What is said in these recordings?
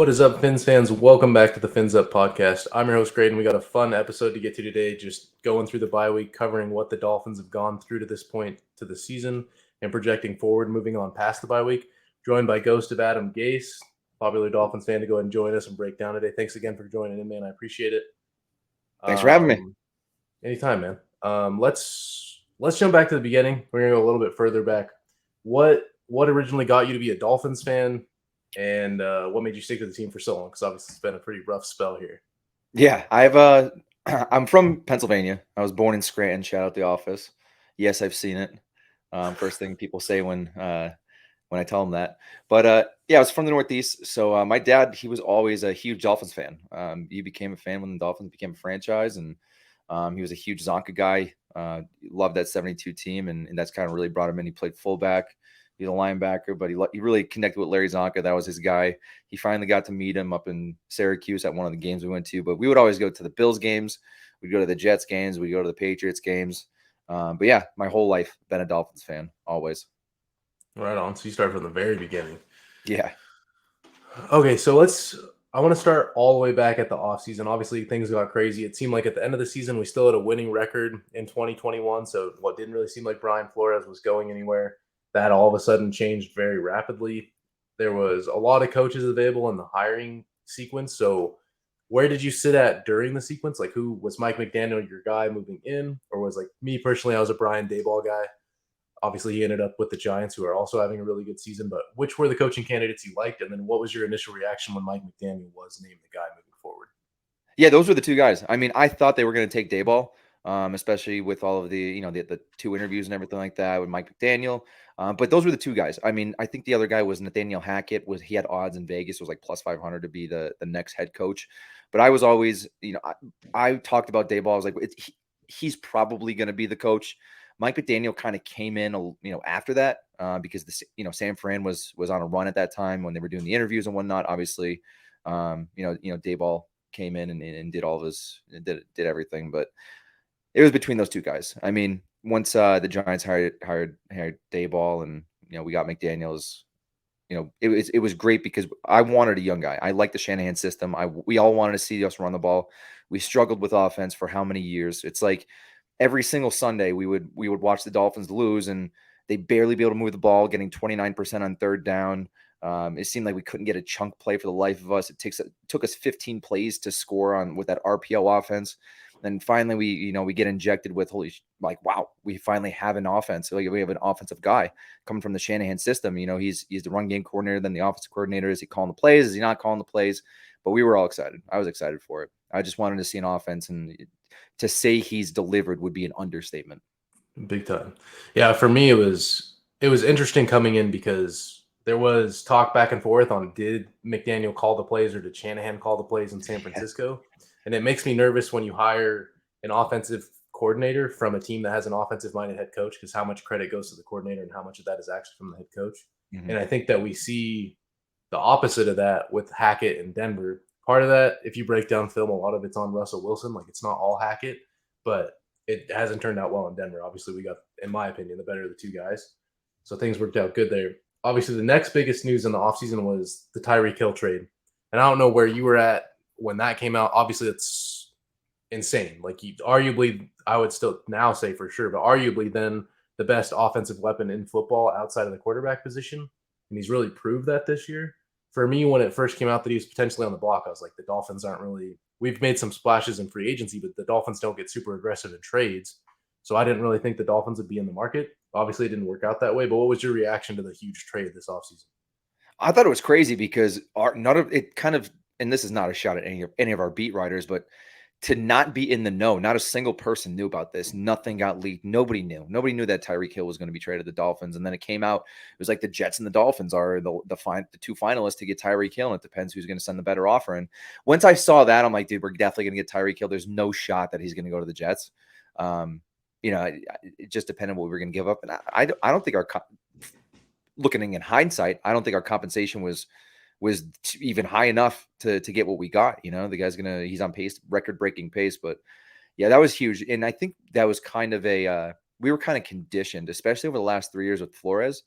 What is up, Fins fans? Welcome back to the Fins Up podcast. I'm your host, Graydon. We got a fun episode to get to today, just going through the bye week, covering what the Dolphins have gone through to this point to the season and projecting forward, moving on past the bye week. Joined by GhostofAdamGase, popular Dolphins fan, to go ahead and join us and break down today. Thanks again for joining in, man. I appreciate it. Thanks for having me. Anytime, man. Let's jump back to the beginning. We're gonna go a little bit further back. What originally got you to be a Dolphins fan? And what made you stick to the team for so long? Because obviously it's been a pretty rough spell here. Yeah, I'm from Pennsylvania. I was born in Scranton. Shout out the office. Yes, I've seen it. First thing people say when I tell them that. But yeah, I was from the Northeast. So my dad, he was always a huge Dolphins fan. He became a fan when the Dolphins became a franchise, and he was a huge Zonka guy. Loved that 72 team, and that's kind of really brought him in. He played fullback. He's a linebacker, but he really connected with Larry Zonka. That was his guy. He finally got to meet him up in Syracuse at one of the games we went to. But we would always go to the Bills games. We'd go to the Jets games. We'd go to the Patriots games. But yeah, my whole life been a Dolphins fan, always. Right on. So you started from the very beginning. Yeah. Okay, so I want to start all the way back at the offseason. Obviously, things got crazy. It seemed like at the end of the season, we still had a winning record in 2021. So what didn't really seem like Brian Flores was going anywhere, that all of a sudden changed very rapidly. There was a lot of coaches available in the hiring sequence. So where did you sit at during the sequence? Like, who was Mike McDaniel your guy moving in? Or was, like, me personally, I was a Brian Daboll guy. Obviously, he ended up with the Giants, who are also having a really good season. But which were the coaching candidates you liked? And then what was your initial reaction when Mike McDaniel was named the guy moving forward? Yeah, those were the two guys. I mean, I thought they were going to take Daboll, especially with all of the, the two interviews and everything like that with Mike McDaniel. But those were the two guys. I mean, I think the other guy was Nathaniel Hackett. He had odds in Vegas. It was like plus 500 to be the next head coach. But I was always, I talked about Daboll. I was like, he's probably going to be the coach. Mike McDaniel kind of came in, after that because San Fran was on a run at that time when they were doing the interviews and whatnot. Obviously, Daboll came in and did all of his did everything, but it was between those two guys. I mean, once the Giants hired Daboll and we got McDaniels, it was great because I wanted a young guy. I like the Shanahan system. We all wanted to see us run the ball. We struggled with offense for how many years? It's like every single Sunday we would watch the Dolphins lose and they barely be able to move the ball, getting 29% on third down. It seemed like we couldn't get a chunk play for the life of us. It took us 15 plays to score with that RPO offense. And finally we get injected with wow, we finally have an offense. Like we have an offensive guy coming from the Shanahan system. He's the run game coordinator, then the offensive coordinator. Is he calling the plays? Is he not calling the plays? But we were all excited. I was excited for it. I just wanted to see an offense, and to say he's delivered would be an understatement. Big time. Yeah, for me, it was interesting coming in because there was talk back and forth on did McDaniel call the plays or did Shanahan call the plays in San Francisco? And it makes me nervous when you hire an offensive coordinator from a team that has an offensive-minded head coach, because how much credit goes to the coordinator and how much of that is actually from the head coach. Mm-hmm. And I think that we see the opposite of that with Hackett in Denver. Part of that, if you break down film, a lot of it's on Russell Wilson. Like, it's not all Hackett, but it hasn't turned out well in Denver. Obviously, we got, in my opinion, the better of the two guys. So things worked out good there. Obviously, the next biggest news in the offseason was the Tyreek Hill trade. And I don't know where you were at when that came out. Obviously, it's insane. Like, arguably, I would still now say for sure, but arguably then the best offensive weapon in football outside of the quarterback position. And he's really proved that this year. For me, when it first came out that he was potentially on the block, I was like, the Dolphins aren't really – we've made some splashes in free agency, but the Dolphins don't get super aggressive in trades. So I didn't really think the Dolphins would be in the market. Obviously, it didn't work out that way. But what was your reaction to the huge trade this offseason? I thought it was crazy because none of it kind of – and this is not a shot at any of our beat writers, but to not be in the know, not a single person knew about this. Nothing got leaked. Nobody knew. Nobody knew that Tyreek Hill was going to be traded to the Dolphins. And then it came out. It was like the Jets and the Dolphins are the two finalists to get Tyreek Hill. And it depends who's going to send the better offer. And once I saw that, I'm like, dude, we're definitely going to get Tyreek Hill. There's no shot that he's going to go to the Jets. It just depended on what we were going to give up. And I don't think looking in hindsight, I don't think our compensation was even high enough to get what we got. The guy's he's on pace, record-breaking pace. But yeah, that was huge. And I think that was kind of we were kind of conditioned, especially over the last 3 years with Flores.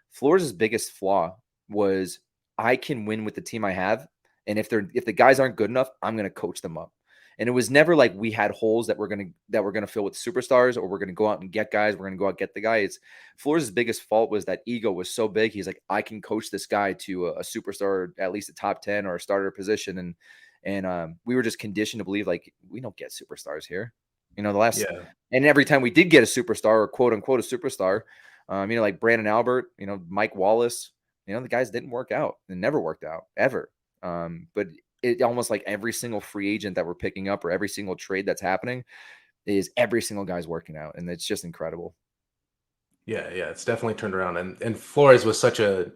Flores' biggest flaw was I can win with the team I have And if the guys aren't good enough, I'm going to coach them up. And it was never like we had holes that we're gonna fill with superstars, or we're gonna go out and get guys. We're gonna go out and get the guy. It's Flores' biggest fault was that ego was so big. He's like, I can coach this guy to a superstar, or at least a top 10 or a starter position, and we were just conditioned to believe like we don't get superstars here. Yeah. And every time we did get a superstar, or quote unquote a superstar, like Brandon Albert, Mike Wallace, the guys didn't work out. It never worked out ever. But it almost like every single free agent that we're picking up, or every single trade that's happening, is every single guy's working out, and it's just incredible. Yeah, yeah, it's definitely turned around. And Flores was such a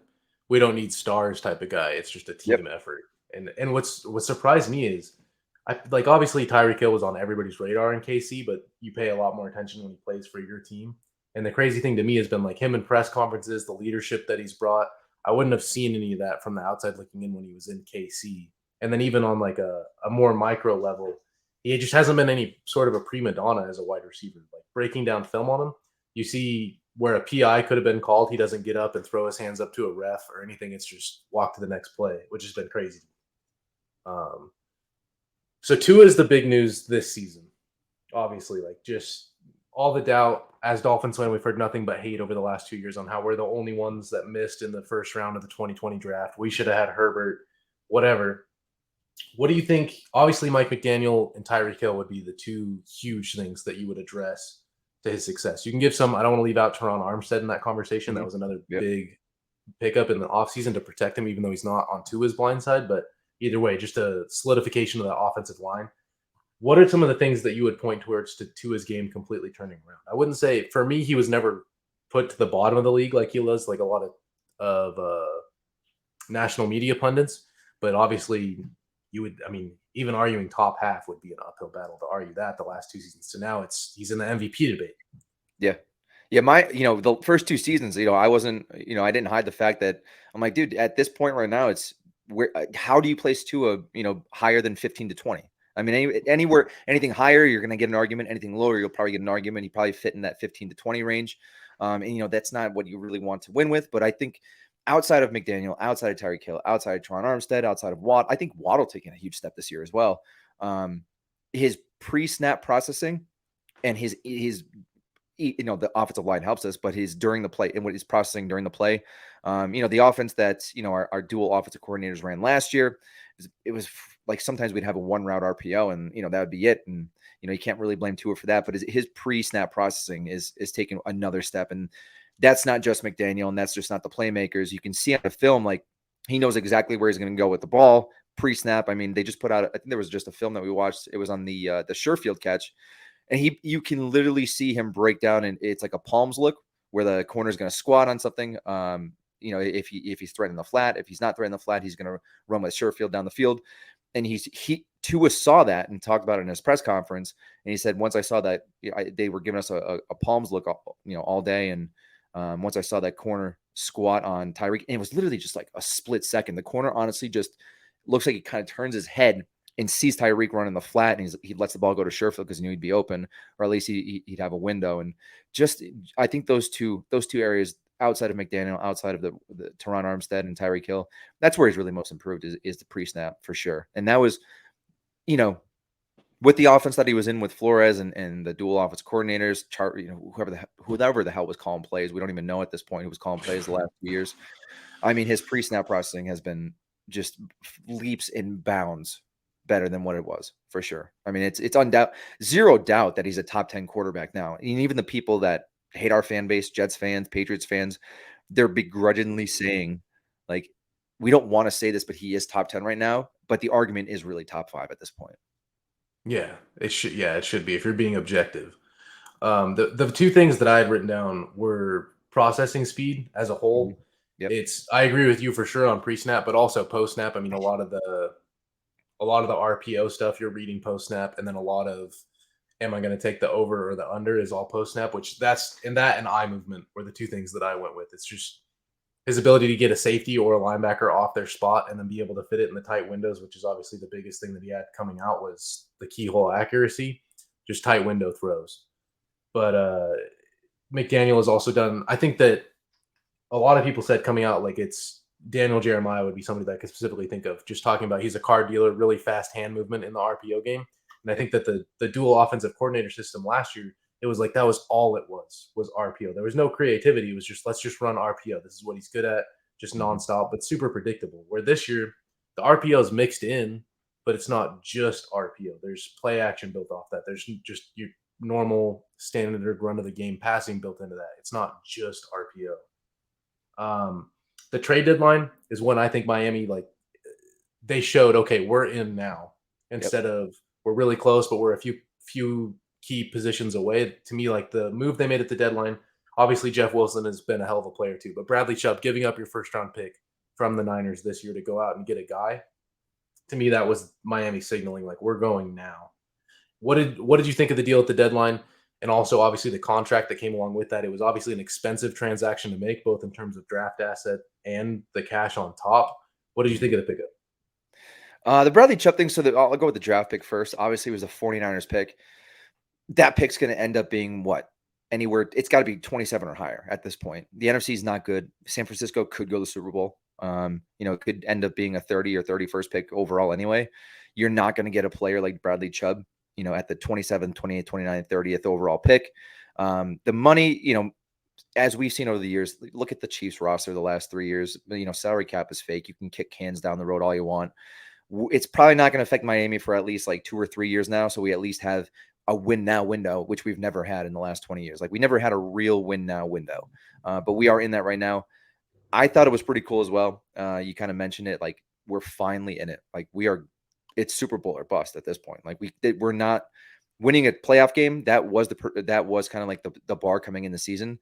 we don't need stars type of guy. It's just a Yep. team effort. And what surprised me is I like obviously Tyreek Hill was on everybody's radar in KC, but you pay a lot more attention when he plays for your team. And the crazy thing to me has been like him in press conferences, the leadership that he's brought. I wouldn't have seen any of that from the outside looking in when he was in KC. And then even on like a more micro level, he just hasn't been any sort of a prima donna as a wide receiver. Like breaking down film on him, you see where a PI could have been called, he doesn't get up and throw his hands up to a ref or anything. It's just walk to the next play, which has been crazy. Um, so Tua is the big news this season. Obviously, like just all the doubt as Dolphins fan, we've heard nothing but hate over the last 2 years on how we're the only ones that missed in the first round of the 2020 draft. We should have had Herbert, whatever. What do you think? Obviously, Mike McDaniel and Tyreek Hill would be the two huge things that you would address to his success. You can give some, I don't want to leave out Teron Armstead in that conversation. That Mhm. was another Yep. big pickup in the offseason to protect him, even though he's not on Tua's blind side. But either way, just a solidification of the offensive line. What are some of the things that you would point towards to his game completely turning around? I wouldn't say for me he was never put to the bottom of the league like he was, like a lot of national media pundits, but obviously you would. I mean, even arguing top half would be an uphill battle to argue that the last 2 seasons. So now he's in the MVP debate. Yeah. Yeah, the first 2 seasons, I wasn't, I didn't hide the fact that I'm like, dude, at this point right now, it's how do you place Tua, higher than 15 to 20? I mean, anywhere, anything higher, you're going to get an argument. Anything lower, you'll probably get an argument. He probably fit in that 15 to 20 range. And that's not what you really want to win with. But I think outside of McDaniel, outside of Tyreek Hill, outside of Teron Armstead, outside of Watt, I think Waddle taking a huge step this year as well. His pre-snap processing and his the offensive line helps us, but he's during the play and what he's processing during the play. The offense that our dual offensive coordinators ran last year, it was like sometimes we'd have a one route RPO, and that would be it. And you can't really blame Tua for that, but his pre-snap processing is taking another step, and that's not just McDaniel, and that's just not the playmakers. You can see on the film like he knows exactly where he's going to go with the ball pre-snap. I mean, they just put out, I think there was just a film that we watched. It was on the Sherfield catch. And you can literally see him break down, and it's like a palms look where the corner is going to squat on something. If he's threatening the flat, if he's not threatening the flat, he's going to run with Sherfield down the field. And Tua saw that and talked about it in his press conference. And he said, once I saw that, they were giving us a palms look, all day. And once I saw that corner squat on Tyreek, and it was literally just like a split second. The corner honestly just looks like he kind of turns his head and sees Tyreek running the flat, and he lets the ball go to Sherfield because he knew he'd be open, or at least he'd have a window. And just, I think those two areas outside of McDaniel, outside of the Teron Armstead and Tyreek Hill, that's where he's really most improved is the pre-snap for sure. And that was, with the offense that he was in with Flores and the dual offense coordinators, whoever the hell was calling plays, we don't even know at this point who was calling plays the last 2 years. I mean, his pre-snap processing has been just leaps and bounds better than what it was, for sure. I mean, it's zero doubt that he's a top 10 quarterback now. And even the people that hate our fan base, Jets fans, Patriots fans, they're begrudgingly saying, like, we don't want to say this, but he is top 10 right now. But the argument is really top 5 at this point. Yeah, it should. Yeah, it should be if you're being objective. The two things that I had written down were processing speed as a whole. Yep. I agree with you for sure on pre-snap, but also post-snap. I mean, a lot of the RPO stuff you're reading post-snap, and then a lot of am I going to take the over or the under is all post-snap, which that's in that and eye movement were the two things that I went with. It's just his ability to get a safety or a linebacker off their spot and then be able to fit it in the tight windows, which is obviously the biggest thing that he had coming out was the keyhole accuracy, just tight window throws. But McDaniel has also done, I think that a lot of people said coming out like it's Daniel Jeremiah would be somebody that I could specifically think of. Just talking about, he's a card dealer, really fast hand movement in the RPO game, and I think that the dual offensive coordinator system last year, it was like that was all it was RPO. There was no creativity. It was just, let's just run RPO. This is what he's good at, just nonstop, but super predictable. Where this year, the RPO is mixed in, but it's not just RPO. There's play action built off that. There's just your normal standard run of the game passing built into that. It's not just RPO. The trade deadline is when I think Miami, like, they showed, okay, we're in now, instead of we're really close, but we're a few key positions away. To me, like, the move they made at the deadline, obviously Jeff Wilson has been a hell of a player too, but Bradley Chubb giving up your first round pick from the Niners this year to go out and get a guy, to me that was Miami signaling, like, we're going now. What did you think of the deal at the deadline? And also, obviously, the contract that came along with that. It was obviously an expensive transaction to make, both in terms of draft asset and the cash on top. What did you think of the pickup? The Bradley Chubb thing. So I'll go with the draft pick first. Obviously, it was a 49ers pick. That pick's going to end up being what? Anywhere. It's got to be 27 or higher at this point. The NFC is not good. San Francisco could go to the Super Bowl. It could end up being a 30 or 31st pick overall anyway. You're not going to get a player like Bradley Chubb, at the 27, 28, 29, 30th overall pick. The money, as we've seen over the years, look at the Chiefs roster the last 3 years. Salary cap is fake. You can kick cans down the road all you want. It's probably not going to affect Miami for at least like 2 or 3 years now. So we at least have a win now window, which we've never had in the last 20 years. Like, we never had a real win now window, but we are in that right now. I thought it was pretty cool as well. You kind of mentioned it, like, we're finally in it. Like, it's Super Bowl or bust at this point. Like, we're not winning a playoff game. That was kind of like the bar coming in the season.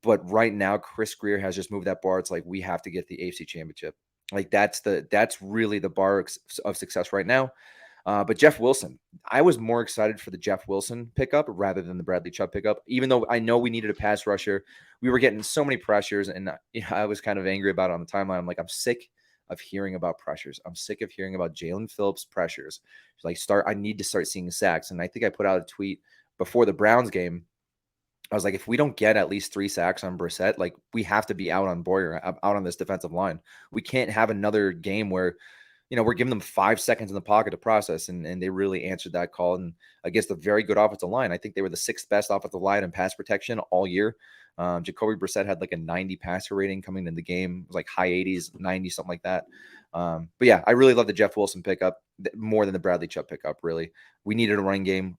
But right now, Chris Greer has just moved that bar. It's like, we have to get the AFC Championship. Like, that's really the bar of success right now. But Jeff Wilson, I was more excited for the Jeff Wilson pickup rather than the Bradley Chubb pickup. Even though I know we needed a pass rusher, we were getting so many pressures, and I was kind of angry about it on the timeline. I'm like, I'm sick of hearing about pressures. I'm sick of hearing about Jalen Phillips pressures. Like, I need to start seeing sacks. And I think I put out a tweet before the Browns game. I was like, if we don't get at least 3 sacks on Brissett, like, we have to be out on Boyer, out on this defensive line. We can't have another game where, we're giving them 5 seconds in the pocket to process, and they really answered that call. And against a very good offensive line, I think they were the 6th best offensive line in pass protection all year. Jacoby Brissett had like a 90 passer rating coming into the game. It was like high 80s, 90, something like that. But yeah, I really love the Jeff Wilson pickup more than the Bradley Chubb pickup. Really, we needed a running game.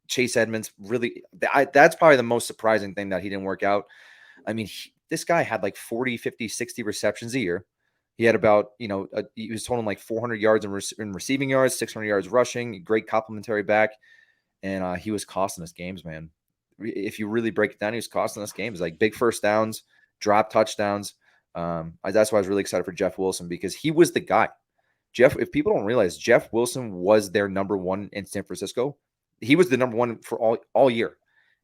Chase Edmonds, really, that's probably the most surprising thing that he didn't work out. I mean, this guy had like 40, 50, 60 receptions a year. He had about, he was totaling like 400 yards in receiving yards, 600 yards rushing, great complimentary back. And he was costing us games, man. If you really break it down, he was costing us games, like big first downs, drop touchdowns. That's why I was really excited for Jeff Wilson, because he was the guy. If people don't realize, Jeff Wilson was their number one in San Francisco. He was the number one for all year.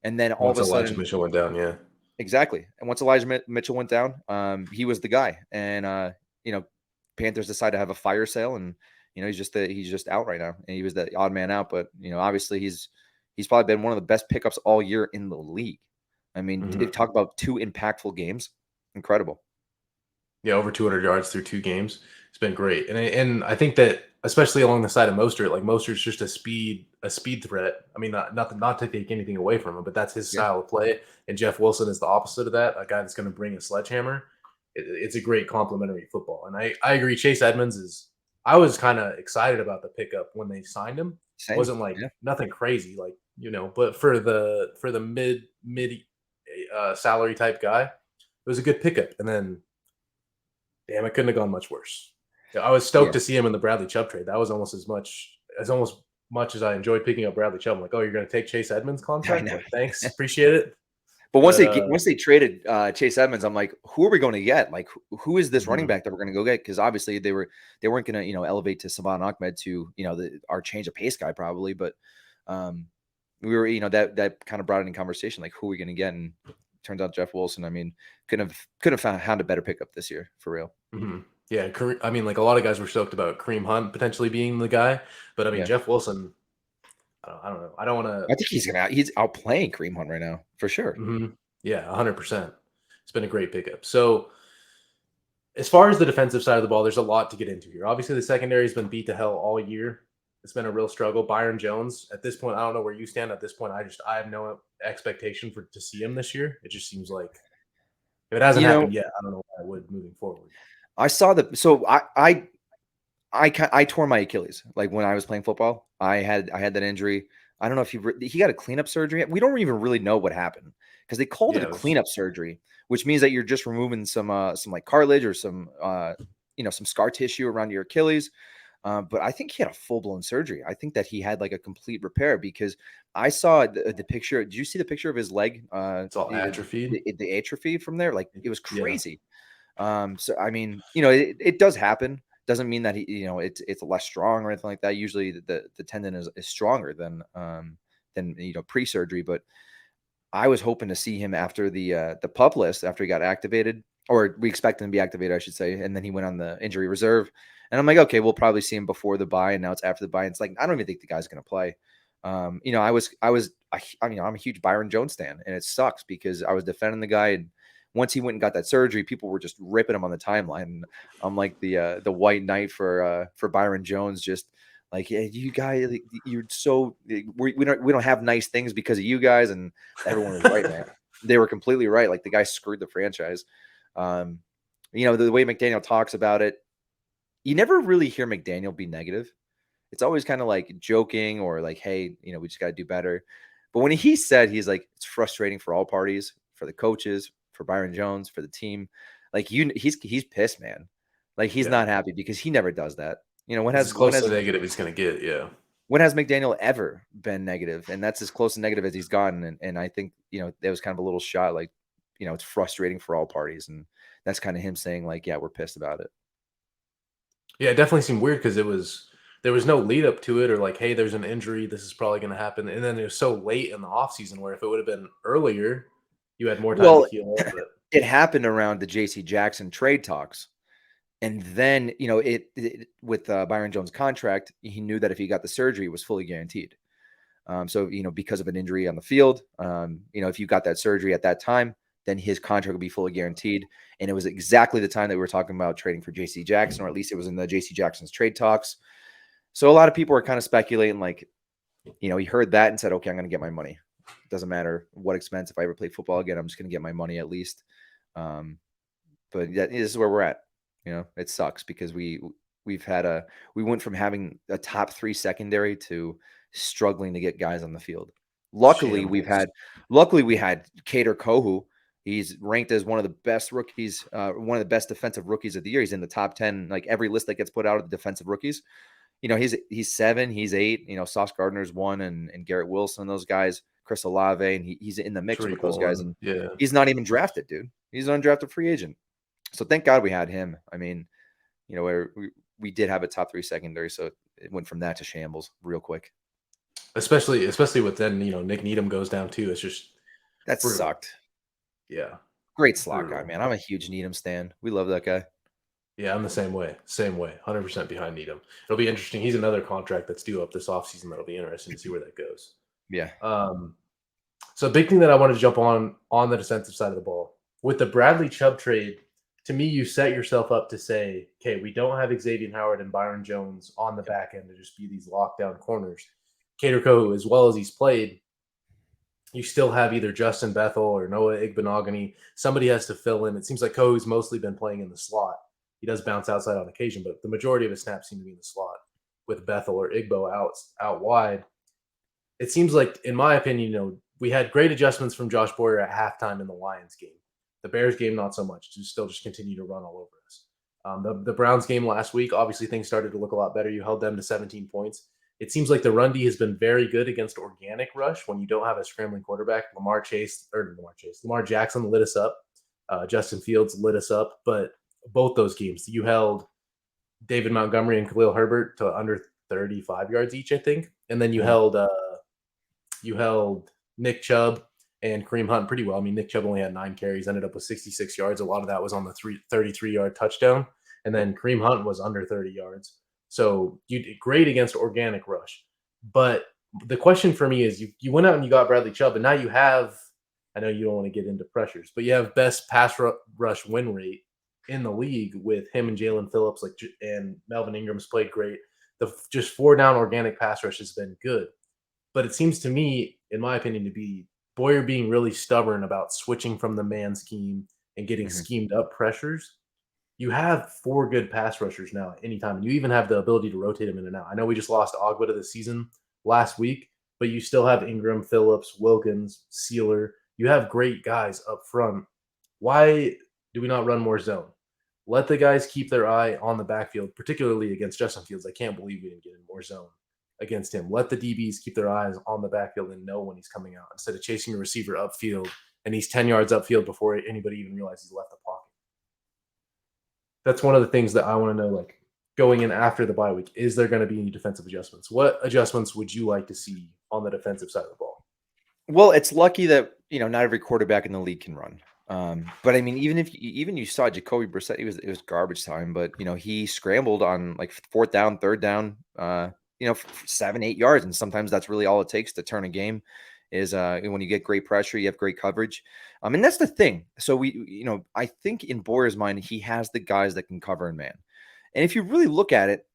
And then all Once of a Elijah sudden, Mitchell went down, yeah. exactly. And once Elijah Mitchell went down, he was the guy. And, Panthers decided to have a fire sale, and, he's just out right now. And he was the odd man out, but, obviously he's probably been one of the best pickups all year in the league. I mean, talk about 2 impactful games. Incredible. Yeah, over 200 yards through 2 games. It's been great. And I think that, especially along the side of Mostert, like, Mostert's just a speed threat. I mean, not to take anything away from him, but that's his style of play. And Jeff Wilson is the opposite of that, a guy that's going to bring a sledgehammer. It's a great complementary football. And I agree. Chase Edmonds I was kind of excited about the pickup when they signed him. Same. Wasn't like nothing crazy, like, but for the mid salary type guy, it was a good pickup. And then, damn, it couldn't have gone much worse. Yeah, I was stoked to see him in the Bradley Chubb trade. That was almost as much as I enjoyed picking up Bradley Chubb. I'm like, oh, you're going to take Chase Edmonds' contract? Like, thanks, appreciate it. But once they traded Chase Edmonds, I'm like, who are we going to get? Like, who is this running back that we're going to go get? Because obviously they weren't going to elevate to Savon Ahmed to our change of pace guy probably, but we were that kind of brought it in conversation, like, who are we going to get? And turns out Jeff Wilson. I mean, couldn't have found a better pickup this year for real. Mm-hmm. Yeah, I mean, like, a lot of guys were stoked about Kareem Hunt potentially being the guy, but I mean, Jeff Wilson. I don't know. I don't want to. I think he's outplaying Kareem Hunt right now for sure. Mm-hmm. Yeah, 100%. It's been a great pickup. So as far as the defensive side of the ball, there's a lot to get into here. Obviously, the secondary has been beat to hell all year. It's been a real struggle. Byron Jones, at this point, I don't know where you stand. At this point, I have no expectation to see him this year. It just seems like if it hasn't You know, happened yet, I don't know why I would moving forward. I saw the so I tore my Achilles like when I was playing football. I had that injury. I don't know if he got a cleanup surgery. We don't even really know what happened because they called it Yeah, a it was cleanup surgery, which means that you're just removing some like cartilage or some some scar tissue around your Achilles. But I think he had a full blown surgery. I think that he had like a complete repair because I saw the picture. Did you see the picture of his leg? it's all atrophied. The atrophy from there, like it was Yeah, crazy. So I mean, it does happen. Doesn't mean that it's less strong or anything like that. Usually the tendon is stronger than pre-surgery. But I was hoping to see him after the pup list after he got activated, or we expect him to be activated, I should say, and then he went on the injury reserve. And I'm like, okay, we'll probably see him before the bye, and now it's after the bye. And it's like I don't even think the guy's going to play. I'm a huge Byron Jones fan, and it sucks because I was defending the guy, and once he went and got that surgery, people were just ripping him on the timeline. And I'm like the white knight for Byron Jones, just like, yeah, you guys, you're so we don't have nice things because of you guys, and everyone was right, man. They were completely right. Like the guy screwed the franchise. The way McDaniel talks about it, you never really hear McDaniel be negative. It's always kind of like joking or like, hey, we just got to do better. But when he said he's like, it's frustrating for all parties, for the coaches, for Byron Jones, for the team, like he's pissed, man. Like he's yeah. not happy because he never does that. When It's as has when close to has negative he's going to get. Yeah. when has McDaniel ever been negative? And that's as close to negative as he's gotten. And I think, that was kind of a little shot, like, it's frustrating for all parties. And that's kind of him saying like, yeah, we're pissed about it. Yeah, it definitely seemed weird because there was no lead up to it or like, hey, there's an injury, this is probably going to happen, and then it was so late in the offseason where if it would have been earlier, you had more time to Well, heal up. But it happened around the JC Jackson trade talks. And then, with Byron Jones' contract, he knew that if he got the surgery, it was fully guaranteed. So, because of an injury on the field, if you got that surgery at that time, then his contract would be fully guaranteed. And it was exactly the time that we were talking about trading for JC Jackson, or at least it was in the JC Jackson's trade talks. So a lot of people are kind of speculating, like, he heard that and said, okay, I'm going to get my money. It doesn't matter what expense. If I ever play football again, I'm just going to get my money at least. But this is where we're at. It sucks because we went from having a top 3 secondary to struggling to get guys on the field. Luckily, we had Kader Kohu. He's ranked as one of the best rookies, one of the best defensive rookies of the year. He's in the top 10, like every list that gets put out of the defensive rookies. He's 7, he's 8. Sauce Gardner's 1, and Garrett Wilson, those guys, Chris Olave, and he's in the mix with those guys. And yeah, he's not even drafted, dude. He's an undrafted free agent. So thank God we had him. I mean, where we did have a top 3 secondary, so it went from that to shambles real quick. especially with then Nick Needham goes down too. It's just That brutal. sucked. Yeah, Great slot guy, brutal. man. I'm a huge Needham stan. We love that guy. Yeah, I'm the same way. 100% behind Needham. It'll be interesting. He's another contract that's due up this offseason. That'll be interesting to see where that goes. Yeah. So a big thing that I want to jump on the defensive side of the ball with the Bradley Chubb trade. To me, you set yourself up to say, okay, we don't have Xavier Howard and Byron Jones on the back end to just be these lockdown corners. Kader Kohu, as well as he's played, you still have either Justin Bethel or Noah Igbenogany. Somebody has to fill in. It seems like Kohu's mostly been playing in the slot. He does bounce outside on occasion, but the majority of his snaps seem to be in the slot with Bethel or Igbo out wide. It seems like, in my opinion, we had great adjustments from Josh Boyer at halftime in the Lions game. The Bears game, not so much. To still just continue to run all over us. The Browns game last week, obviously things started to look a lot better. You held them to 17 points. It seems like the run D has been very good against organic rush when you don't have a scrambling quarterback. Lamar Jackson lit us up. Justin Fields lit us up. But both those games, you held David Montgomery and Khalil Herbert to under 35 yards each, I think. And then you held Nick Chubb and Kareem Hunt pretty well. I mean, Nick Chubb only had 9 carries, ended up with 66 yards. A lot of that was on the 33-yard touchdown. And then Kareem Hunt was under 30 yards. So you did great against organic rush. But the question for me is you went out and you got Bradley Chubb, and now you have, I know you don't want to get into pressures, but you have best pass rush win rate in the league with him and Jalen Phillips, and Melvin Ingram's played great. The just 4 down organic pass rush has been good. But it seems to me, in my opinion, to be Boyer being really stubborn about switching from the man scheme and getting Mhm. schemed up pressures. You have 4 good pass rushers now at any time, and you even have the ability to rotate them in and out. I know we just lost Ogba to the season last week, but you still have Ingram, Phillips, Wilkins, Sealer. You have great guys up front. Why do we not run more zone? Let the guys keep their eye on the backfield, particularly against Justin Fields. I can't believe we didn't get in more zone against him. Let the DBs keep their eyes on the backfield and know when he's coming out instead of chasing a receiver upfield and he's 10 yards upfield before anybody even realizes he's left the pocket. That's one of the things that I want to know, like going in after the bye week. Is there going to be any defensive adjustments? What adjustments would you like to see on the defensive side of the ball? Well, it's lucky that not every quarterback in the league can run. But I mean, even you saw Jacoby Brissett, it was garbage time, but he scrambled on like fourth down, third down, 7, 8 yards, and sometimes that's really all it takes to turn a game. Is when you get great pressure, you have great coverage. And that's the thing. So I think in Boyer's mind, he has the guys that can cover in man. And if you really look at it,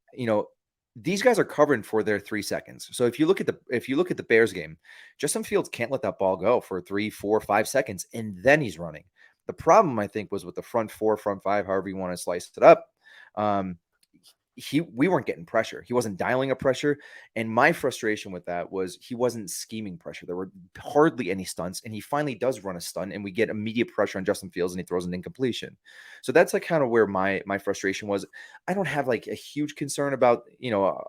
these guys are covering for their 3 seconds. So if you look at the Bears game, Justin Fields can't let that ball go for 3, 4, 5 seconds, and then he's running. The problem, I think, was with the front 4, front 5, however you want to slice it up. We weren't getting pressure. He wasn't dialing a pressure. And my frustration with that was he wasn't scheming pressure. There were hardly any stunts. And he finally does run a stunt, and we get immediate pressure on Justin Fields, and he throws an incompletion. So that's like kind of where my frustration was. I don't have like a huge concern about,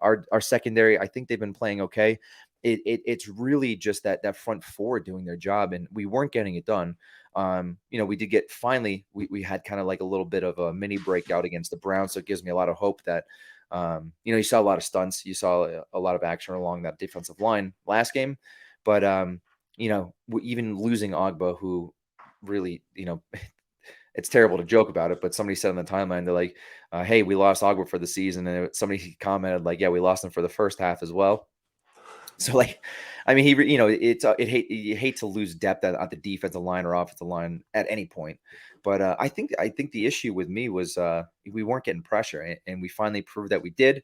our secondary. I think they've been playing okay. It's really just that front 4 doing their job, and we weren't getting it done. We did get we had kind of like a little bit of a mini breakout against the Browns. So it gives me a lot of hope that, you saw a lot of stunts, you saw a lot of action along that defensive line last game. But, even losing Ogba, who really, it's terrible to joke about it, but somebody said on the timeline, they're like, hey, we lost Ogba for the season. And somebody commented like, yeah, we lost him for the first half as well. So like, I mean, you hate to lose depth at the defensive line or offensive line at any point. But I think the issue with me was we weren't getting pressure, and we finally proved that we did.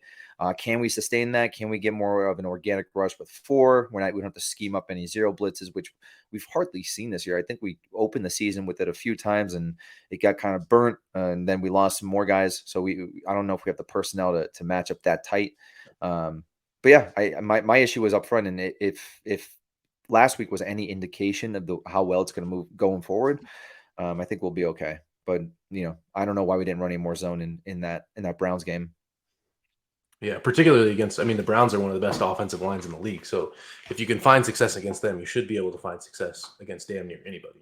Can we sustain that? Can we get more of an organic rush with 4? We don't have to scheme up any zero blitzes, which we've hardly seen this year. I think we opened the season with it a few times, and it got kind of burnt, and then we lost some more guys. So I don't know if we have the personnel to match up that tight. But yeah, my issue was up front, and if last week was any indication of how well it's going to move going forward, I think we'll be okay. But I don't know why we didn't run any more zone in that Browns game. Yeah, particularly against, I mean, the Browns are one of the best offensive lines in the league. So if you can find success against them, you should be able to find success against damn near anybody.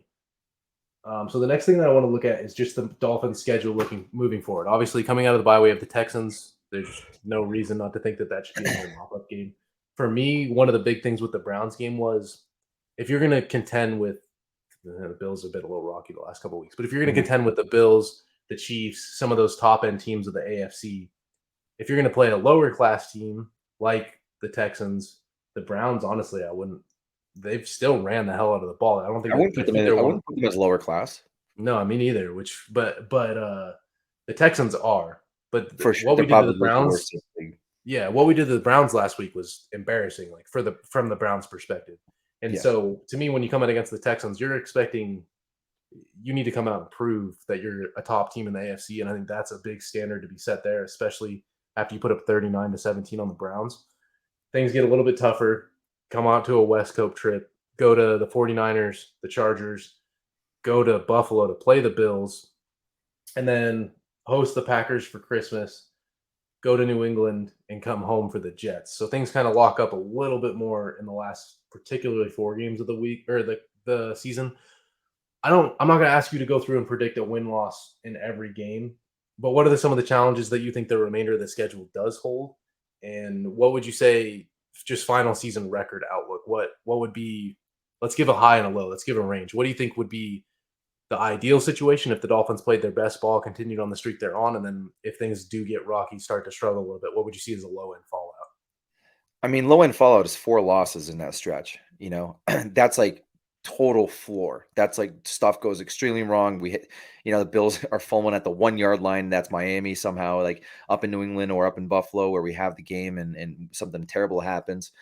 So the next thing that I want to look at is just the Dolphins' schedule moving forward. Obviously, coming out of the bye, we have the Texans. There's no reason not to think that should be a mop-up game. For me, one of the big things with the Browns game was if you're going to contend with the Bills, have been a little rocky the last couple of weeks, but if you're going to contend with the Bills, the Chiefs, some of those top-end teams of the AFC, if you're going to play a lower-class team like the Texans, the Browns, honestly, I wouldn't. They've still ran the hell out of the ball. I don't think I wouldn't put them as lower class. No, I mean neither. But the Texans are. But For sure, what they're we did to probably the the Browns, worst. yeah, what we did to the Browns last week was embarrassing. Like from the Browns' perspective. And Yeah. so, to me, when you come in against the Texans, you need to come out and prove that you're a top team in the AFC, and I think that's a big standard to be set there, especially after you put up 39-17 on the Browns. Things get a little bit tougher. Come out to a West Coast trip, go to the 49ers, the Chargers, go to Buffalo to play the Bills, and then host the Packers for Christmas, go to New England, and come home for the Jets. So things kind of lock up a little bit more in the last, particularly 4 games of the week or the season. I'm not going to ask you to go through and predict a win-loss in every game, but what are some of the challenges that you think the remainder of the schedule does hold? And what would you say, just final season record outlook? What would be, let's give a high and a low. Let's give a range. What do you think would be the ideal situation if the Dolphins played their best ball, continued on the streak they're on, and then if things do get rocky, start to struggle a little bit? What would you see as a low-end fallout? I mean, low end fallout is 4 losses in that stretch. That's like total floor. That's like stuff goes extremely wrong. We hit, the Bills are fumbling at the 1 yard line. That's Miami somehow, like up in New England or up in Buffalo where we have the game and something terrible happens.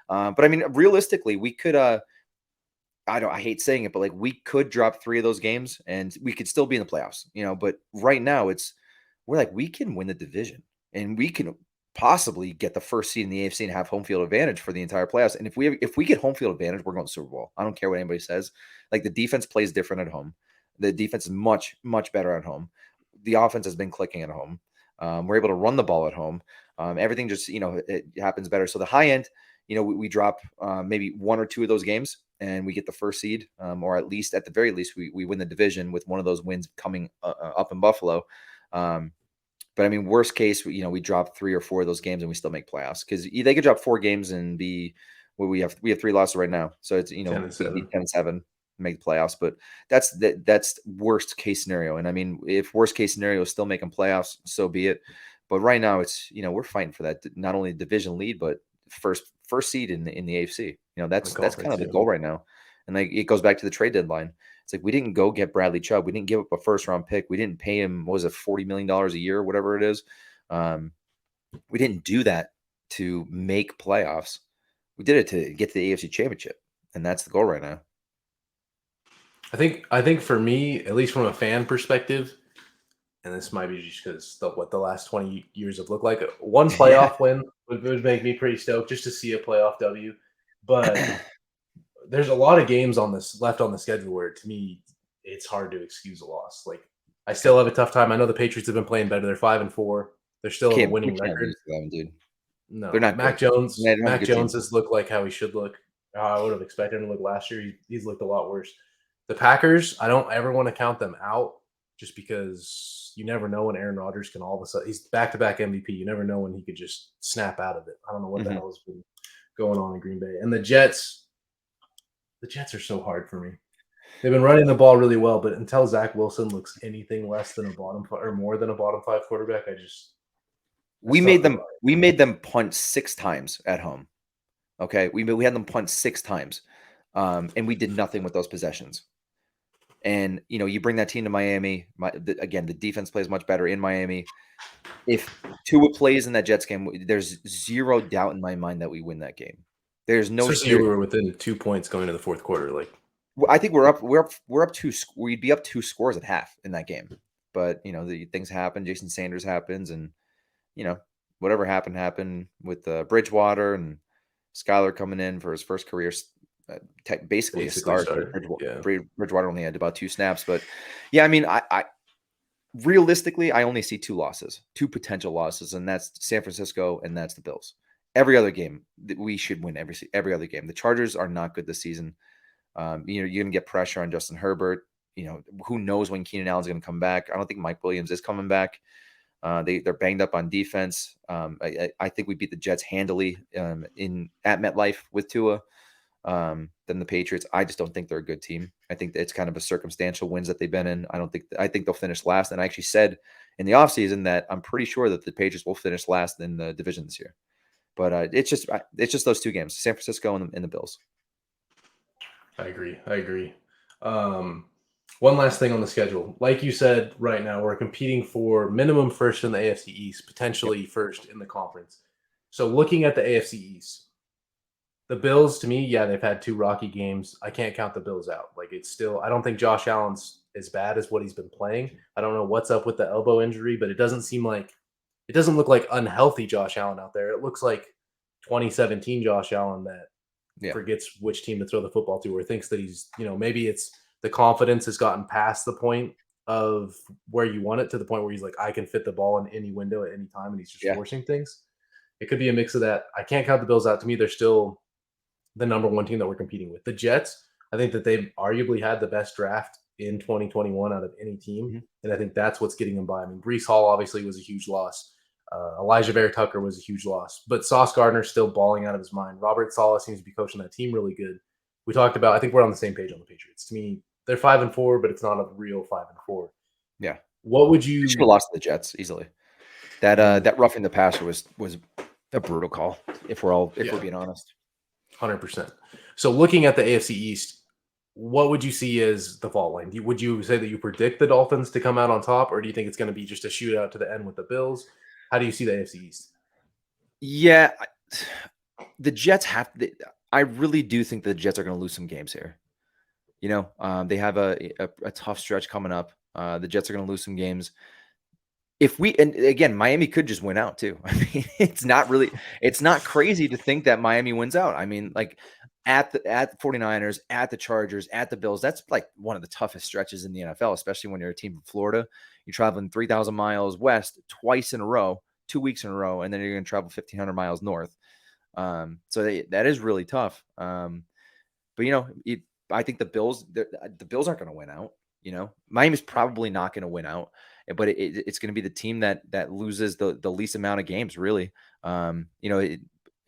But I mean, realistically, we could, I hate saying it, but like we could drop 3 of those games and we could still be in the playoffs, but right now we're like, we can win the division and we can possibly get the first seed in the AFC and have home field advantage for the entire playoffs. And if we get home field advantage, we're going to Super Bowl. I don't care what anybody says. Like the defense plays different at home. The defense is much, much better at home. The offense has been clicking at home. We're able to run the ball at home. Everything just, it happens better. So the high end, we drop maybe 1 or 2 of those games and we get the first seed, or at least at the very least, we win the division with one of those wins coming up in Buffalo. But I mean, worst case, we drop 3 or 4 of those games and we still make playoffs because they could drop 4 games and be well, we have 3 losses right now. So it's, 10-7, make the playoffs, but that's worst case scenario. And I mean, if worst case scenario is still making playoffs, so be it. But right now it's, we're fighting for that, not only division lead, but first seed in the AFC. That's kind of the goal right now. And like, it goes back to the trade deadline. It's like we didn't go get Bradley Chubb. We didn't give up a first round pick. We didn't pay him, what was it, $40 million a year, whatever it is. We didn't do that to make playoffs. We did it to get to the AFC Championship, and that's the goal right now. I think for me, at least from a fan perspective, and this might be just because what the last 20 years have looked like, one playoff win would make me pretty stoked just to see a playoff W. But there's a lot of games left on the schedule where, to me, it's hard to excuse a loss. Like, I still have a tough time. I know the Patriots have been playing better. They're 5-4. They're still on a winning record. Dude. No, they're not. Mac Jones. Mac Jones has looked like how he should look. I would have expected him to look last year. He's looked a lot worse. The Packers, I don't ever want to count them out just because you never know when Aaron Rodgers can all of a sudden. He's back-to-back MVP. You never know when he could just snap out of it. I don't know what the hell has been going on in Green Bay. And the Jets are so hard for me. They've been running the ball really well, but until Zach Wilson looks anything less than a bottom or more than a bottom 5 quarterback, we made them punt 6 times at home. Okay, we had them punt 6 times, and we did nothing with those possessions. And you bring that team to Miami. Again, the defense plays much better in Miami. If Tua plays in that Jets game, there's zero doubt in my mind that we win that game. There's no. Especially you were within 2 points going to the fourth quarter. Like, I think we're up 2. We'd be up 2 scores at half in that game. But the things happen. Jason Sanders happens, and whatever happened with Bridgewater and Skyler coming in for his first career. Basically a start. Bridgewater only had about 2 snaps, but yeah, I mean, I realistically, I only see 2 potential losses, and that's San Francisco and that's the Bills. Every other game we should win. Every other game. The Chargers are not good this season. You're gonna get pressure on Justin Herbert. Who knows when Keenan Allen's gonna come back? I don't think Mike Williams is coming back. They're banged up on defense. I think we beat the Jets handily at MetLife with Tua. Than the Patriots. I just don't think they're a good team. I think it's kind of a circumstantial wins that they've been in. I think they'll finish last. And I actually said in the offseason that I'm pretty sure that the Patriots will finish last in the division this year. But it's just those 2 games, San Francisco and the Bills. I agree. One last thing on the schedule. Like you said, right now we're competing for minimum first in the AFC East, potentially first in the conference. So looking at the AFC East, the Bills, to me, they've had 2 rocky games. I can't count the Bills out. Like, it's still – I don't think Josh Allen's as bad as what he's been playing. I don't know what's up with the elbow injury, but it doesn't look like unhealthy Josh Allen out there. It looks like 2017 Josh Allen that forgets which team to throw the football to, or thinks that he's – maybe it's the confidence has gotten past the point of where you want it, to the point where he's like, I can fit the ball in any window at any time, and he's just forcing things. It could be a mix of that. I can't count the Bills out. To me, they're still – the number 1 team that we're competing with. The Jets, I think that they've arguably had the best draft in 2021 out of any team, and I think that's what's getting them by. I mean, Breece Hall obviously was a huge loss. Elijah Vera Tucker was a huge loss, but Sauce Gardner's still balling out of his mind. Robert Saleh seems to be coaching that team really good. We talked about, I think we're on the same page on the Patriots. To me, they're 5-4, but it's not a real 5-4. Yeah. What would you? Should have lost to the Jets easily. That roughing the passer was a brutal call. If we're being honest. 100%. So looking at the AFC East, what would you see as the fault line? Would you say that you predict the Dolphins to come out on top, or do you think it's going to be just a shootout to the end with the Bills? How do you see the AFC East? Yeah, the Jets have. I really do think the Jets are going to lose some games here. They have a tough stretch coming up. The Jets are going to lose some games. And again, Miami could just win out too. I mean, it's not crazy to think that Miami wins out. I mean, like at the 49ers, at the Chargers, at the Bills, that's like one of the toughest stretches in the NFL, especially when you're a team from Florida. You're traveling 3,000 miles west twice in a row, 2 weeks in a row, and then you're going to travel 1,500 miles north. So that is really tough. But I think the Bills aren't going to win out. Miami's probably not going to win out, but it's going to be the team that loses the least amount of games, really.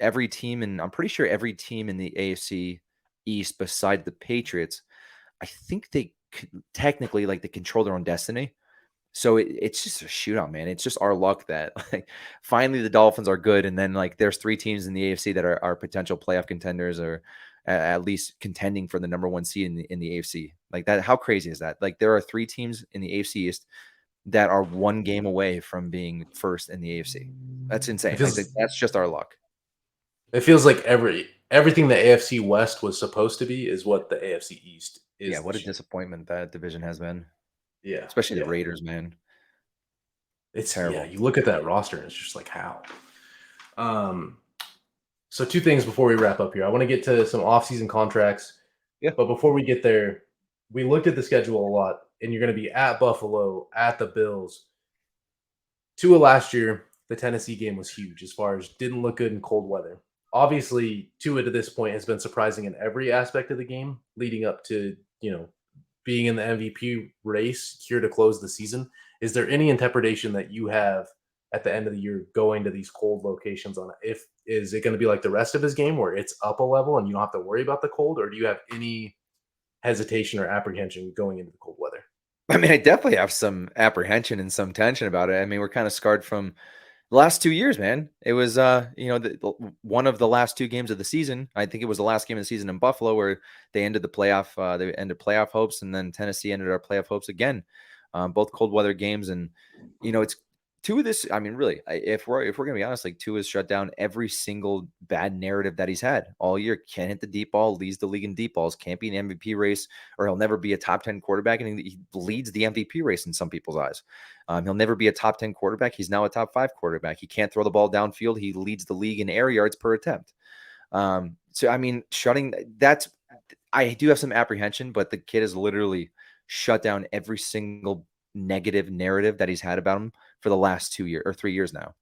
Every team, and I'm pretty sure every team in the AFC East, beside the Patriots, I think they technically they control their own destiny. So it's just a shootout, man. It's just our luck that finally the Dolphins are good, and then there's 3 teams in the AFC that are potential playoff contenders, or at least contending for the number 1 seed in the AFC. Like that, how crazy is that? There are 3 teams in the AFC East that are 1 game away from being first in the AFC. That's It insane. feels That's just our luck. it feels like everything the AFC West was supposed to be is what the AFC East Yeah, is what a this year. disappointment that division has been, Yeah, especially the yeah. Raiders, man. Terrible. You look at that roster and it's just like how. Um, so 2 things before we wrap up here. I want to get to some offseason contracts, Yeah. but before we get there, we looked at the schedule a lot, and you're going to be at Buffalo, at the Bills. Tua last year, the Tennessee game was huge as far as didn't look good in cold weather. Obviously, Tua to this point has been surprising in every aspect of the game, leading up to being in the MVP race here to close the season. Is there any interpretation that you have at the end of the year going to these cold locations on it? Is it going to be like the rest of his game where it's up a level and you don't have to worry about the cold, or do you have any hesitation or apprehension going into the cold weather? I mean, I definitely have some apprehension and some tension about it. I mean, we're kind of scarred from the last 2 years, man. It was, one of the last 2 games of the season. I think it was the last game of the season in Buffalo where they ended the playoff. They ended playoff hopes, and then Tennessee ended our playoff hopes again. Both cold weather games, and it's 2 of this. I mean, really, if we're gonna be honest, 2 has shut down every single bad narrative that he's had all year. Can't hit the deep ball, leads the league in deep balls. Can't be an MVP race, or he'll never be a top 10 quarterback, and he leads the MVP race in some people's eyes. He'll never be a top 10 quarterback. He's now a top 5 quarterback. He can't throw the ball downfield. He leads the league in air yards per attempt. So I mean, I do have some apprehension, but the kid has literally shut down every single negative narrative that he's had about him for the last 2 years or 3 years now.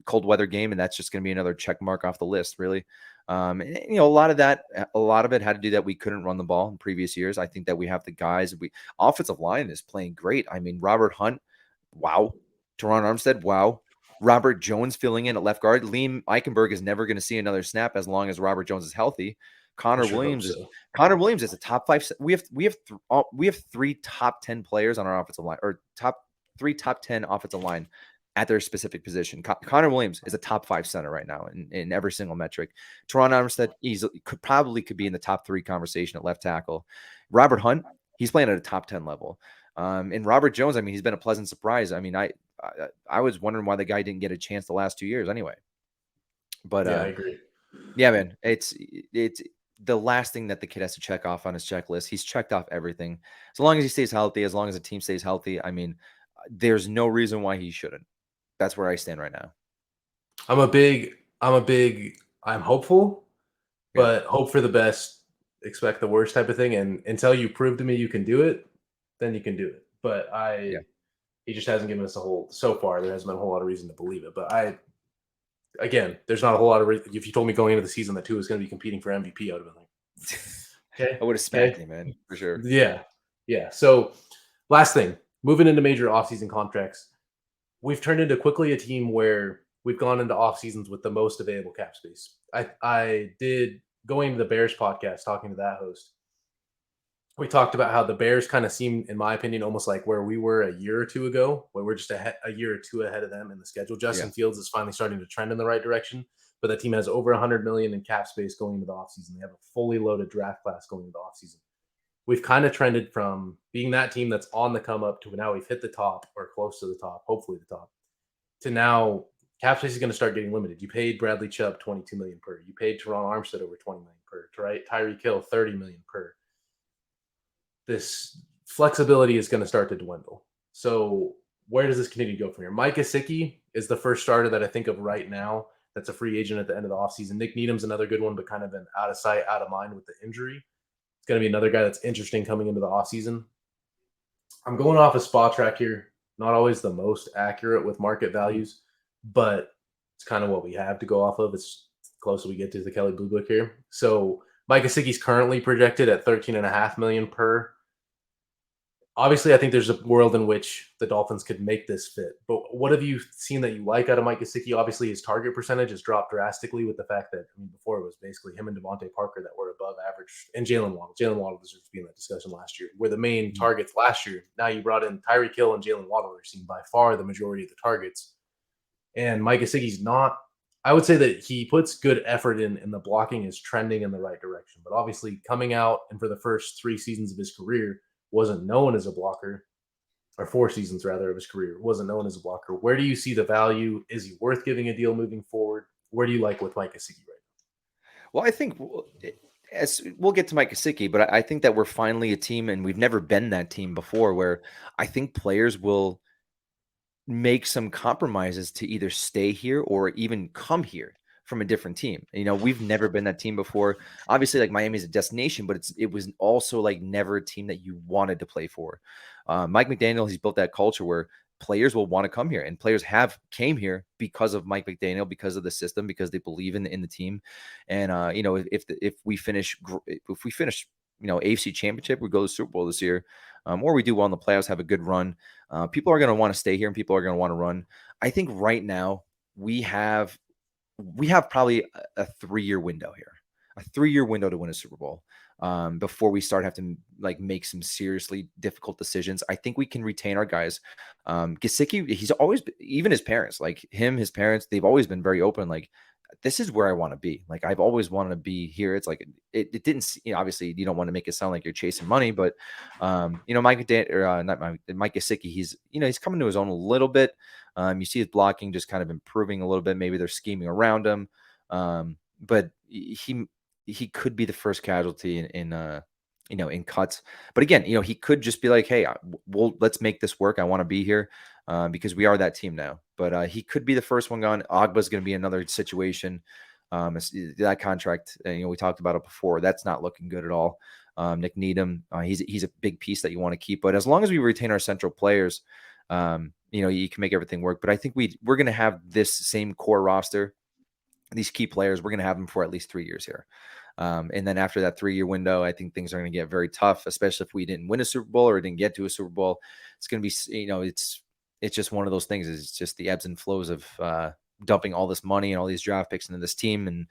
Cold weather game, and that's just going to be another check mark off the list, really. A lot of it had to do that we couldn't run the ball in previous years. I think that we have the guys. Offensive line is playing great. I mean, Robert Hunt, wow. Teron Armstead, wow. Robert Jones filling in at left guard. Liam Eichenberg is never going to see another snap as long as Robert Jones is healthy. I sure hope so. Connor Williams is a top 5. We have 3 top 10 players on our offensive line, or 3 top 10 offensive line at their specific position. Connor Williams is a top 5 center right now in every single metric. Teron Armstead could be in the top 3 conversation at left tackle. Robert Hunt, he's playing at a top 10 level. And Robert Jones, I mean, he's been a pleasant surprise. I mean, I was wondering why the guy didn't get a chance the last 2 years anyway. But Yeah, I agree. yeah, man, it's the last thing that the kid has to check off on his checklist. He's checked off everything. As long as he stays healthy, as long as the team stays healthy, I mean, there's no reason why he shouldn't. That's where I stand right now. I'm hopeful, Yeah. but hope for the best, expect the worst type of thing. And until you prove to me you can do it, then you can do it. But he just hasn't given us so far, there hasn't been a whole lot of reason to believe it. But again, there's not a whole lot of if you told me going into the season that Tua was going to be competing for MVP, I would have been like, okay. I would have smacked him, man, for sure. Yeah. Yeah. So last thing, moving into major offseason contracts, we've turned into quickly a team where we've gone into off seasons with the most available cap space. I did going to the Bears podcast, talking to that host. We talked about how the Bears kind of seem, in my opinion, almost like where we were a year or 2 ago, where we're just a year or 2 ahead of them in the schedule. Justin Fields is finally starting to trend in the right direction, but the team has over $100 million in cap space going into the offseason. They have a fully loaded draft class going into the offseason. we've kind of trended from being that team that's on the come up to now we've hit the top or close to the top, hopefully the top, to now cap space is going to start getting limited. You paid Bradley Chubb 22 million per. You paid Teron Armstead over 20 million per. Right, Tyreek Hill 30 million per. This flexibility is going to start to dwindle. So where does this continue to go from here? Mike Gesicki is the first starter that I think of right now that's a free agent at the end of the offseason. Nick Needham's another good one, but kind of been out of sight, out of mind with the injury. It's going to be another guy that's interesting coming into the offseason. I'm going off a spot track here. Not always the most accurate with market values, but it's kind of what we have to go off of. It's close as we get to the Kelly Blue Book here. So Mike Gesicki's currently projected at 13.5 million per. Obviously, I think there's a world in which the Dolphins could make this fit. But what have you seen that you like out of Mike Gesicki? Obviously, his target percentage has dropped drastically with the fact that before it was basically him and Devontae Parker that were above average, and Jalen Waddle. Jalen Waddle deserves to be in that discussion last year. Were the main targets last year. Now you brought in Tyreek Hill and Jalen Waddle are seen by far the majority of the targets. And Mike Gesicki's not. I would say that he puts good effort in, and the blocking is trending in the right direction. But obviously, coming out and for the first 3 seasons of his career, wasn't known as a blocker, or 4 seasons rather of his career, wasn't known as a blocker. Where do you see the value? Is he worth giving a deal moving forward? Where do you like with Mike Gesicki right now? Well, I think as we'll get to Mike Gesicki, but I think that we're finally a team, and we've never been that team before, where I think players will make some compromises to either stay here or even come here from a different team. We've never been that team before. Obviously, like Miami's a destination, but it was also like never a team that you wanted to play for. Mike McDaniel, he's built that culture where players will want to come here, and players have came here because of Mike McDaniel, because of the system, because they believe in the team. And if we finish AFC Championship, we go to the Super Bowl this year, or we do well in the playoffs, have a good run. People are going to want to stay here, and people are going to want to run. I think right now we have probably a 3-year window here, a 3-year window to win a Super Bowl before we start having to make some seriously difficult decisions. I think we can retain our guys. Gesicki, he's always, even his parents, his parents, they've always been very open. This is where I want to be. I've always wanted to be here. It's it didn't, obviously you don't want to make it sound like you're chasing money, but Mike Gesicki, he's coming to his own a little bit. You see his blocking just kind of improving a little bit. Maybe they're scheming around him. But he could be the first casualty in cuts. But again, he could just be like, hey, let's make this work. I want to be here because we are that team now. But he could be the first one gone. Ogba's going to be another situation. That contract, we talked about it before. That's not looking good at all. Nick Needham, he's a big piece that you want to keep. But as long as we retain our central players, you can make everything work. But I think we're going to have this same core roster, these key players. We're going to have them for at least 3 years here. And then after that 3-year window, I think things are going to get very tough, especially if we didn't win a Super Bowl or didn't get to a Super Bowl. It's going to be, it's just one of those things. It's just the ebbs and flows of dumping all this money and all these draft picks into this team. And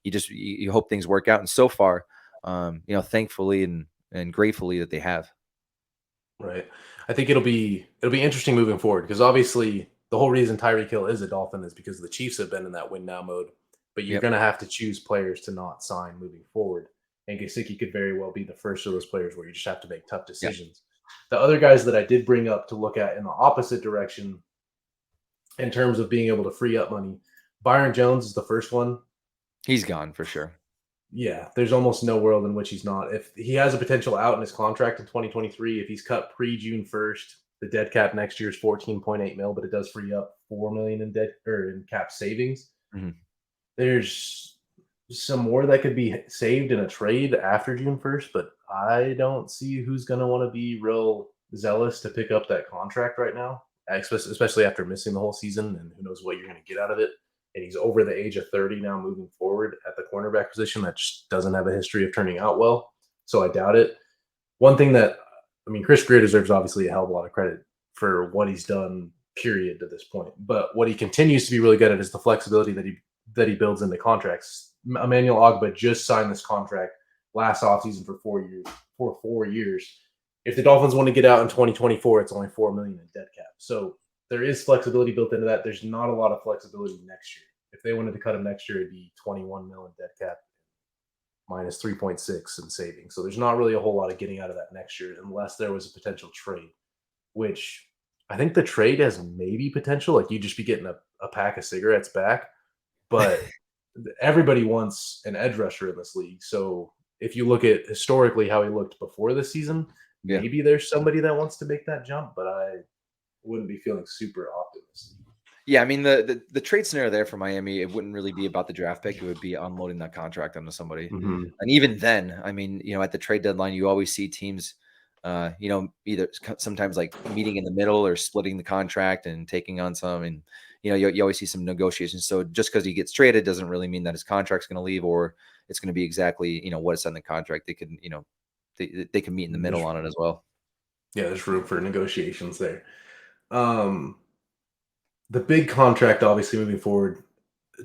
you hope things work out. And so far, thankfully and gratefully that they have. Right. I think it'll be interesting moving forward because obviously the whole reason Tyreek Hill is a Dolphin is because the Chiefs have been in that win now mode. But you're going to have to choose players to not sign moving forward. And Gesicki could very well be the first of those players where you just have to make tough decisions. The other guys that I did bring up to look at in the opposite direction in terms of being able to free up money, Byron Jones is the first one. He's gone for sure. Yeah, there's almost no world in which he's not. If he has a potential out in his contract in 2023, if he's cut pre-June 1st, the dead cap next year is 14.8 mil, but it does free up $4 million in cap savings. Mm-hmm. There's some more that could be saved in a trade after June 1st, but I don't see who's going to want to be real zealous to pick up that contract right now, especially after missing the whole season, and who knows what you're going to get out of it. And he's over the age of 30 now moving forward at the cornerback position that just doesn't have a history of turning out well. So I doubt it. One thing that, Chris Greer deserves obviously a hell of a lot of credit for what he's done, period, to this point. But what he continues to be really good at is the flexibility that he builds into contracts. Emmanuel Ogba just signed this contract last offseason for 4 years. If the Dolphins want to get out in 2024, it's only $4 million in dead cap. So there is flexibility built into that. There's not a lot of flexibility next year. If they wanted to cut him next year, it'd be 21 million dead cap. minus 3.6 in savings. So there's not really a whole lot of getting out of that next year unless there was a potential trade, which I think the trade has maybe potential. Like you just be getting a pack of cigarettes back, but everybody wants an edge rusher in this league. So if you look at historically how he looked before the season, Yeah. maybe there's somebody that wants to make that jump, but I wouldn't be feeling super optimistic. Yeah, I mean the trade scenario there for Miami, it wouldn't really be about the draft pick. It would be unloading that contract onto somebody. Mm-hmm. And even then, I mean, at the trade deadline, you always see teams, either sometimes like meeting in the middle or splitting the contract and taking on some, and you always see some negotiations. So just because he gets traded doesn't really mean that his contract's going to leave or it's going to be exactly what is in the contract. They can they can meet in the middle on it as well. Yeah, there's room for negotiations there. Um, the big contract, obviously, moving forward.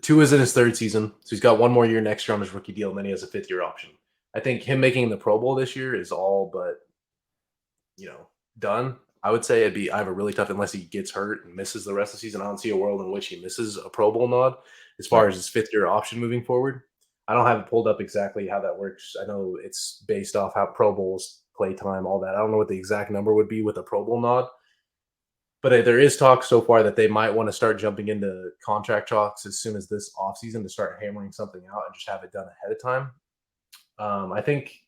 Tua is in his third season, so he's got one more year next year on his rookie deal, and then he has a fifth-year option. I think him making the Pro Bowl this year is all but done. I would say I have a really tough unless he gets hurt and misses the rest of the season. I don't see a world in which he misses a Pro Bowl nod as far Right. as his fifth-year option moving forward. I don't have it pulled up exactly how that works. I know it's based off how Pro Bowls play time, all that. I don't know what the exact number would be with a Pro Bowl nod, but there is talk so far that they might want to start jumping into contract talks as soon as this offseason to start hammering something out and just have it done ahead of time. I think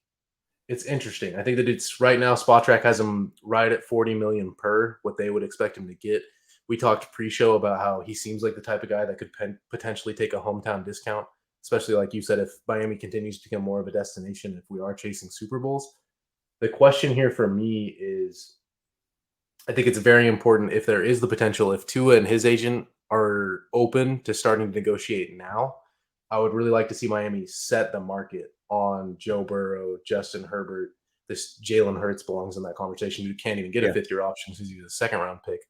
it's interesting. I think that it's right now. Spot has him right at 40 million per what they would expect him to get. We talked pre-show about how he seems like the type of guy that could potentially take a hometown discount, especially like you said, if Miami continues to become more of a destination, if we are chasing Super Bowls. The question here for me is, I think it's very important if there is the potential, if Tua and his agent are open to starting to negotiate now, I would really like to see Miami set the market on Joe Burrow, Justin Herbert. This Jalen Hurts belongs in that conversation. You can't even get a Yeah. fifth-year option because he's a second-round pick.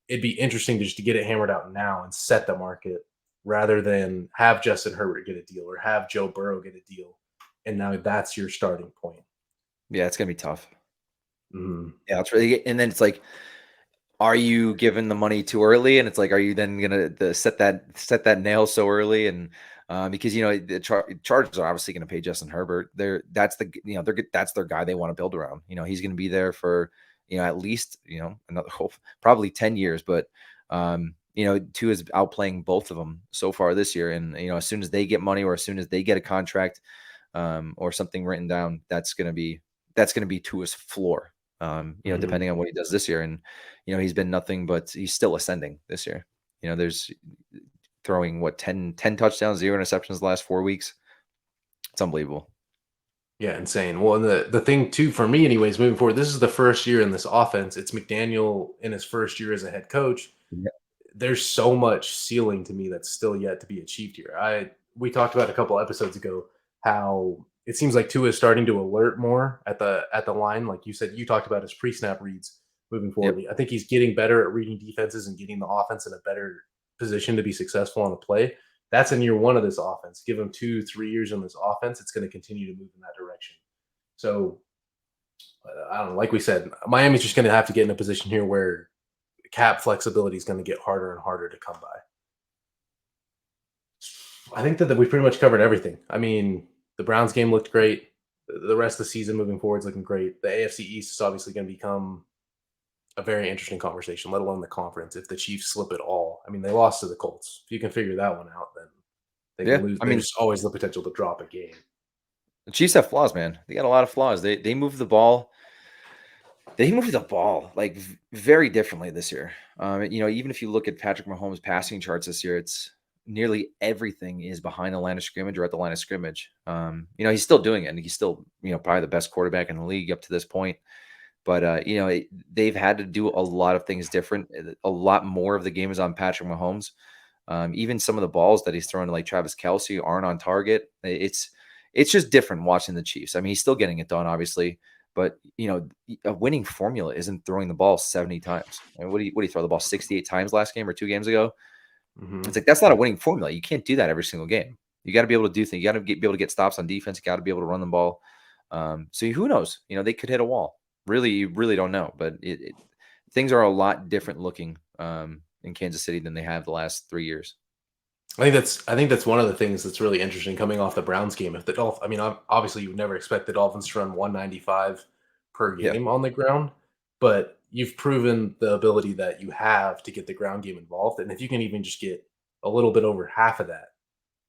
It'd be interesting to get it hammered out now and set the market rather than have Justin Herbert get a deal or have Joe Burrow get a deal. And now that's your starting point. Yeah, it's gonna be tough. Mm-hmm. Yeah, it's really, and then it's like, are you giving the money too early? And it's like, are you then gonna set that nail so early? And because the Chargers are obviously going to pay Justin Herbert. That's their guy they want to build around. He's going to be there for at least another probably 10 years. But Tua is outplaying both of them so far this year. And as soon as they get money or as soon as they get a contract or something written down, that's going to be Tua's floor. Depending on what he does this year. And, he's been nothing but he's still ascending this year. There's throwing 10 touchdowns, 0 interceptions the last 4 weeks. It's unbelievable. Yeah, insane. Well, and the thing too, for me anyways, moving forward, this is the first year in this offense. It's McDaniel in his first year as a head coach. Yeah. There's so much ceiling to me that's still yet to be achieved here. We talked about a couple episodes ago how it seems like Tua is starting to alert more at the line. Like you said, you talked about his pre-snap reads moving forward. Yep. I think he's getting better at reading defenses and getting the offense in a better position to be successful on the play. That's in year one of this offense. Give him 2-3 years in this offense, it's going to continue to move in that direction. So I don't know. Like we said, Miami's just going to have to get in a position here where cap flexibility is going to get harder and harder to come by. I think that we've pretty much covered everything. I mean, the Browns game looked great. The rest of the season moving forward is looking great. The AFC East is obviously going to become a very interesting conversation, let alone the conference. If the Chiefs slip at all, I mean, they lost to the Colts. If you can figure that one out, then they can lose. There's always the potential to drop a game. The Chiefs have flaws, man. They got a lot of flaws. They move the ball. They moved the ball like very differently this year. Even if you look at Patrick Mahomes' passing charts this year, it's nearly everything is behind the line of scrimmage or at the line of scrimmage. He's still doing it, and he's still probably the best quarterback in the league up to this point. But they've had to do a lot of things different. A lot more of the game is on Patrick Mahomes. Even some of the balls that he's throwing to like Travis Kelce aren't on target. It's just different watching the Chiefs. I mean, he's still getting it done, obviously. But a winning formula isn't throwing the ball 70 times. I mean, what do you throw the ball 68 times last game or 2 games ago? Mm-hmm. It's like that's not a winning formula. You can't do that every single game. You got to be able to do things. You got to be able to get stops on defense. You got to be able to run the ball. So who knows? They could hit a wall. Really, you really don't know. But things are a lot different looking in Kansas City than they have the last 3 years. I think that's one of the things that's really interesting coming off the Browns game. If the I mean, obviously you would never expect the Dolphins to run 195 per Yeah. game on the ground, but you've proven the ability that you have to get the ground game involved, and if you can even just get a little bit over half of that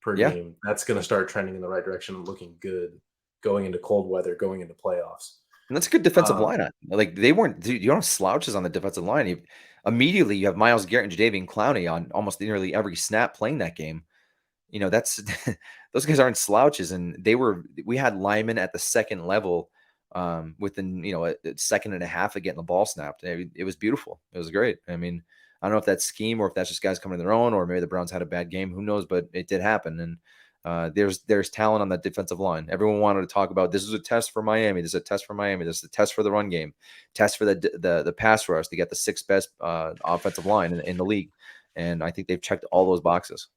per Yeah. game, that's going to start trending in the right direction and looking good going into cold weather, going into playoffs. And that's a good defensive Um, line. Like they weren't, dude, you don't have slouches on the defensive line. Immediately you have Miles Garrett and Jadeveon Clowney on almost nearly every snap playing that game. That's those guys aren't slouches, and we had linemen at the second level within a second and a half of getting the ball snapped. It was beautiful. It was great. I mean, I don't know if that's scheme or if that's just guys coming to their own, or maybe the Browns had a bad game. Who knows? But it did happen, and there's talent on that defensive line. Everyone wanted to talk about this is a test for Miami. This is a test for Miami. This is a test for the run game, test for the pass rush to get the sixth best offensive line in the league. And I think they've checked all those boxes.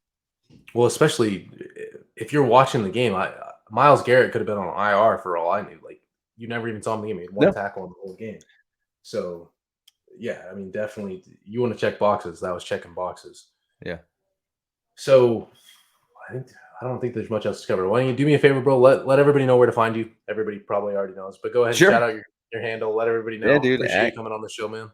well, especially if you're watching the game, Miles Garrett could have been on IR for all I knew. Like you never even saw him in the game. He had one Yeah. tackle in the whole game. So yeah, I mean, definitely you want to check boxes. That was checking boxes. Yeah. So I don't think there's much else to cover. Why don't you do me a favor, bro? Let everybody know where to find you. Everybody probably already knows, but go ahead and Sure. shout out your handle. Let everybody Yeah, know. dude. Appreciate you coming on the show, man.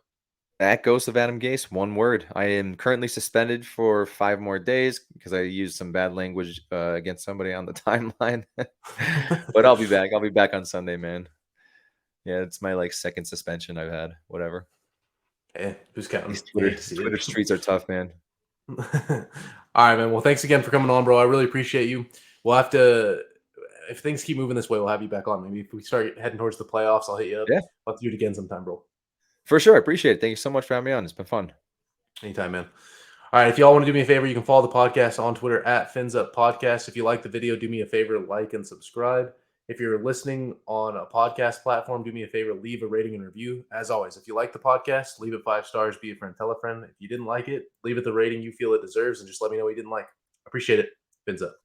At GhostofAdamGase, one word. I am currently suspended for 5 more days because I used some bad language against somebody on the timeline. But I'll be back. I'll be back on Sunday, man. Yeah, it's my like second suspension I've had. Whatever. Who's counting? These You Twitter hate to see Twitter it. streets are tough, man. All right, man. Well, thanks again for coming on, bro. I really appreciate you. We'll have to, if things keep moving this way, we'll have you back on. Maybe if we start heading towards the playoffs, I'll hit you up. Yeah, We'll have to do it again sometime, bro. for sure. I appreciate it. Thank you so much for having me on. It's been fun. Anytime, man. All right. If y'all want to do me a favor, you can follow the podcast on Twitter at FinsUpPodcast. If you like the video, do me a favor, like and subscribe. If you're listening on a podcast platform, do me a favor, leave a rating and review. As always, if you like the podcast, leave it 5 stars, be a friend, tell a friend. If you didn't like it, leave it the rating you feel it deserves, and just let me know what you didn't like. Appreciate it. Fins up.